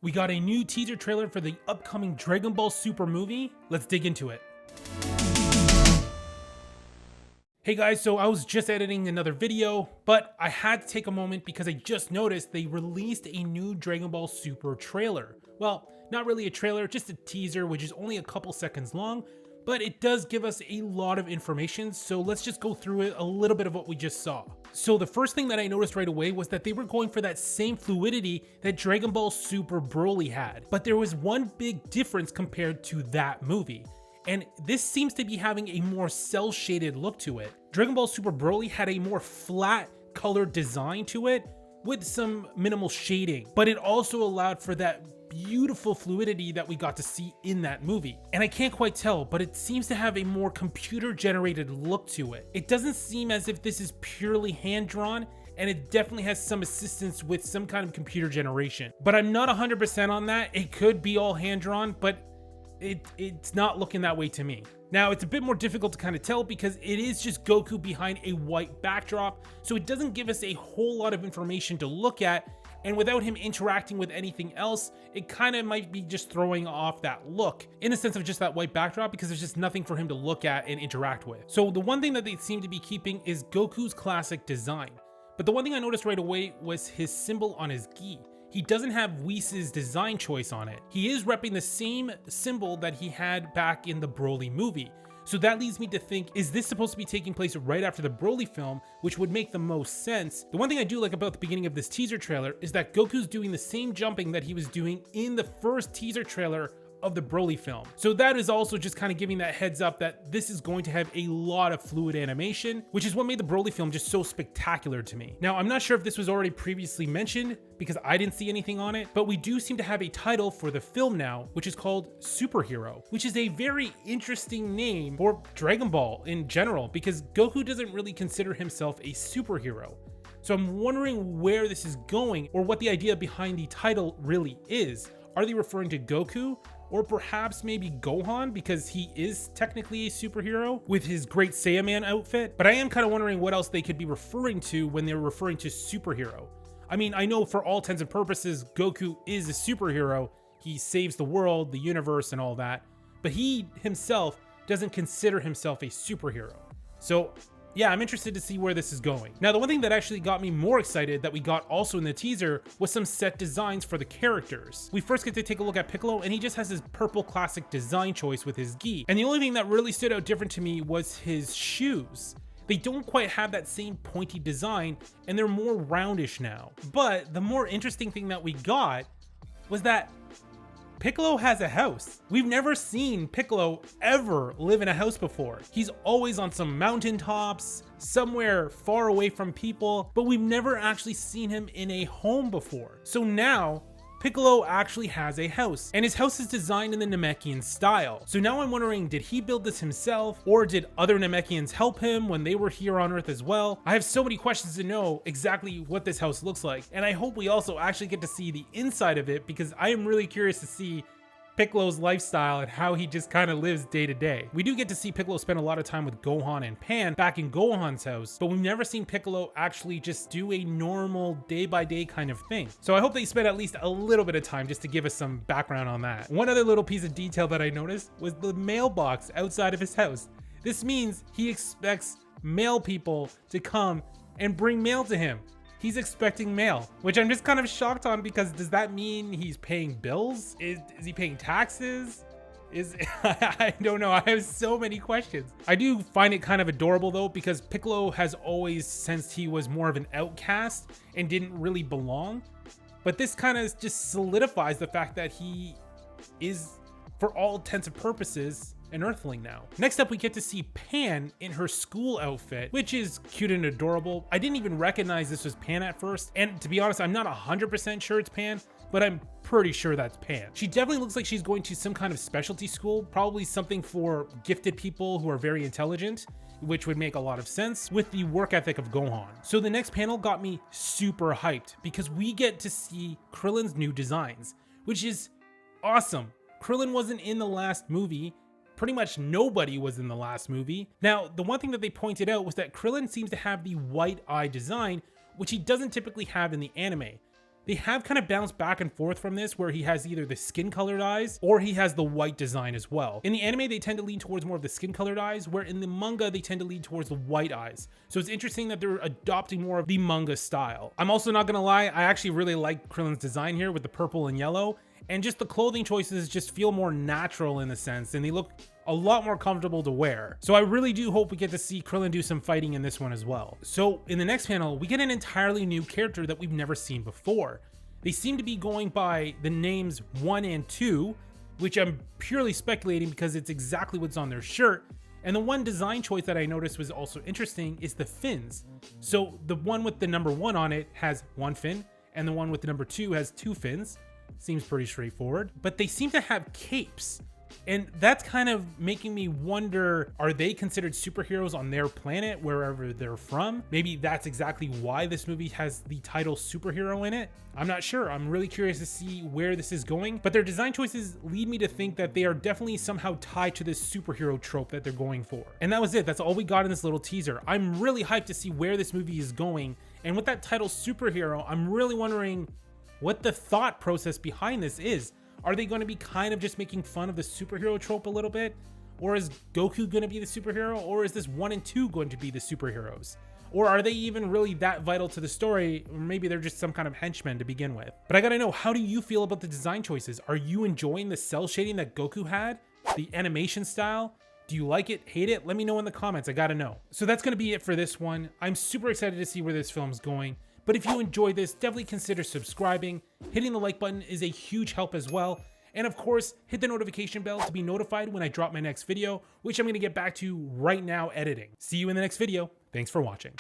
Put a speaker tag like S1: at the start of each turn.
S1: We got a new teaser trailer for the upcoming Dragon Ball Super movie. Let's dig into it. Hey guys, so I was just editing another video, but I had to take a moment because I just noticed they released a new Dragon Ball Super trailer. Well, not really a trailer, just a teaser, which is only a couple seconds long, but it does give us a lot of information, so let's just go through it, a little bit of what we just saw. So the first thing that I noticed right away was that they were going for that same fluidity that Dragon Ball Super Broly had, but there was one big difference compared to that movie. And this seems to be having a more cel-shaded look to it. Dragon Ball Super Broly had a more flat colored design to it with some minimal shading, but it also allowed for that beautiful fluidity that we got to see in that movie. And I can't quite tell, but it seems to have a more computer generated look to it. It doesn't seem as if this is purely hand drawn, and it definitely has some assistance with some kind of computer generation. But I'm not 100% on that. It could be all hand drawn, but it's not looking that way to me. Now, it's a bit more difficult to kind of tell because it is just Goku behind a white backdrop, so it doesn't give us a whole lot of information to look at, and without him interacting with anything else, it kind of might be just throwing off that look in the sense of just that white backdrop because there's just nothing for him to look at and interact with. So the one thing that they seem to be keeping is Goku's classic design. But the one thing I noticed right away was his symbol on his gi. He doesn't have Whis' design choice on it. He is repping the same symbol that he had back in the Broly movie. So that leads me to think, is this supposed to be taking place right after the Broly film, which would make the most sense? The one thing I do like about the beginning of this teaser trailer is that Goku's doing the same jumping that he was doing in the first teaser trailer of the Broly film. So that is also just kind of giving that heads up that this is going to have a lot of fluid animation, which is what made the Broly film just so spectacular to me. Now, I'm not sure if this was already previously mentioned because I didn't see anything on it, but we do seem to have a title for the film now, which is called Superhero, which is a very interesting name for Dragon Ball in general because Goku doesn't really consider himself a superhero. So I'm wondering where this is going or what the idea behind the title really is. Are they referring to Goku? Or perhaps maybe Gohan, because he is technically a superhero with his Great Saiyaman outfit. But I am kind of wondering what else they could be referring to when they're referring to superhero. I mean, I know for all intents and purposes, Goku is a superhero. He saves the world, the universe, and all that. But he himself doesn't consider himself a superhero. So yeah, I'm interested to see where this is going. Now, the one thing that actually got me more excited that we got also in the teaser was some set designs for the characters. We first get to take a look at Piccolo, and he just has his purple classic design choice with his gi. And the only thing that really stood out different to me was his shoes. They don't quite have that same pointy design, and they're more roundish now. But the more interesting thing that we got was that Piccolo has a house. We've never seen Piccolo ever live in a house before. He's always on some mountaintops, somewhere far away from people, but we've never actually seen him in a home before. So now, Piccolo actually has a house, and his house is designed in the Namekian style. So now I'm wondering, did he build this himself, or did other Namekians help him when they were here on Earth as well? I have so many questions to know exactly what this house looks like, and I hope we also actually get to see the inside of it because I am really curious to see Piccolo's lifestyle and how he just kind of lives day to day. We do get to see Piccolo spend a lot of time with Gohan and Pan back in Gohan's house, but we've never seen Piccolo actually just do a normal day-by-day kind of thing. So I hope they spend at least a little bit of time just to give us some background on that. One other little piece of detail that I noticed was the mailbox outside of his house. This means he expects mail people to come and bring mail to him. He's expecting mail, which I'm just kind of shocked on because does that mean he's paying bills? Is he paying taxes? I don't know. I have so many questions. I do find it kind of adorable though because Piccolo has always sensed he was more of an outcast and didn't really belong. But this kind of just solidifies the fact that he is, for all intents and purposes, an Earthling now. Next up, we get to see Pan in her school outfit, which is cute and adorable. I didn't even recognize this was Pan at first, and to be honest, I'm not 100% sure it's Pan, but I'm pretty sure that's Pan. She definitely looks like she's going to some kind of specialty school, probably something for gifted people who are very intelligent, which would make a lot of sense with the work ethic of Gohan. So the next panel got me super hyped because we get to see Krillin's new designs, which is awesome. Krillin wasn't in the last movie. Pretty much nobody was in the last movie. Now, the one thing that they pointed out was that Krillin seems to have the white eye design, which he doesn't typically have in the anime. They have kind of bounced back and forth from this, where he has either the skin colored eyes or he has the white design as well. In the anime, they tend to lean towards more of the skin colored eyes, where in the manga, they tend to lean towards the white eyes. So it's interesting that they're adopting more of the manga style. I'm also not gonna lie, I actually really like Krillin's design here with the purple and yellow, and just the clothing choices just feel more natural in a sense, and they look a lot more comfortable to wear. So I really do hope we get to see Krillin do some fighting in this one as well. So in the next panel, we get an entirely new character that we've never seen before. They seem to be going by the names 1 and 2, which I'm purely speculating because it's exactly what's on their shirt. And the one design choice that I noticed was also interesting is the fins. So the one with the number 1 on it has 1 fin, and the one with the number 2 has 2 fins. Seems pretty straightforward, but they seem to have capes. And that's kind of making me wonder, are they considered superheroes on their planet, wherever they're from? Maybe that's exactly why this movie has the title superhero in it. I'm not sure. I'm really curious to see where this is going, but their design choices lead me to think that they are definitely somehow tied to this superhero trope that they're going for. And that was it. That's all we got in this little teaser. I'm really hyped to see where this movie is going. And with that title superhero, I'm really wondering what the thought process behind this is. Are they going to be kind of just making fun of the superhero trope a little bit? Or is Goku going to be the superhero? Or is this 1 and 2 going to be the superheroes? Or are they even really that vital to the story? Or maybe they're just some kind of henchmen to begin with. But I gotta know, how do you feel about the design choices? Are you enjoying the cell shading that Goku had? The animation style? Do you like it, hate it? Let me know in the comments, I gotta know. So that's gonna be it for this one. I'm super excited to see where this film's going. But if you enjoyed this, definitely consider subscribing. Hitting the like button is a huge help as well. And of course, hit the notification bell to be notified when I drop my next video, which I'm going to get back to right now editing. See you in the next video. Thanks for watching.